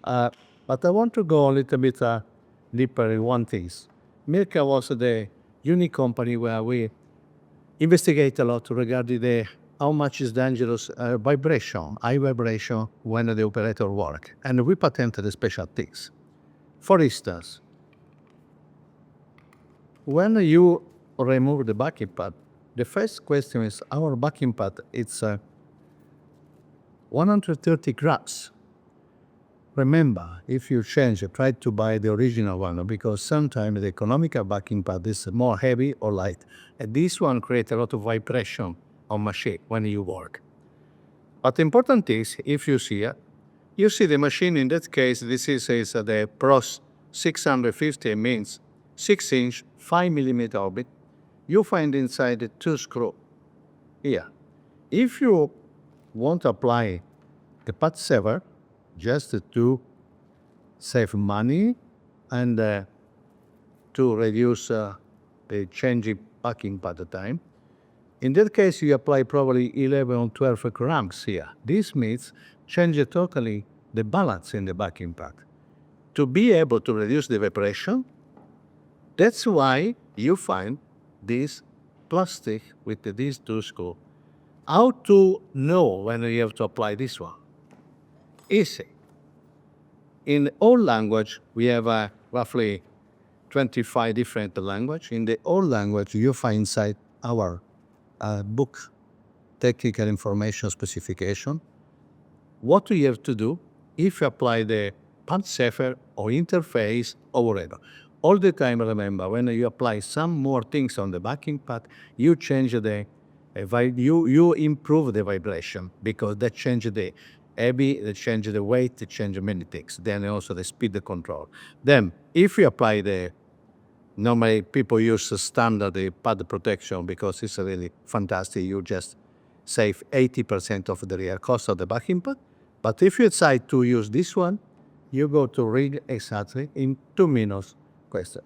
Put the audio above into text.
But I want to go a little bit deeper in one thing. Mirka was the unique company where we investigate a lot regarding the how much is dangerous vibration, high vibration when the operator work. And we patented the special things. For instance, when you remove the backing pad, the first question is our backing pad, it's 130 grams. Remember, if you change it, try to buy the original one because sometimes the economical backing pad is more heavy or light. And this one creates a lot of vibration on machine when you work. But the important is, if you see it, you see the machine in that case, this is the PROS 650 means 6-inch, 5mm orbit. You find inside the 2 screw here. If you want to apply the pad saver, just to save money and to reduce the changing backing pad time, in that case you apply probably 11 or 12 grams here. This means change totally the balance in the backing pad. To be able to reduce the vibration, that's why you find this plastic with these 2 screws. How to know when you have to apply this one? Easy. In all language, we have roughly 25 different language. In the all language, you find inside our book, technical information specification, what you have to do if you apply the pad saver or interface or whatever. All the time, remember, when you apply some more things on the backing pad, you change you improve the vibration because that change the heavy, that change the weight, that change many things. Then also the speed control. Then, if you apply normally people use standard pad protection because it's really fantastic. You just save 80% of the real cost of the backing pad. But if you decide to use this one, you go to read exactly in 2 minutes question.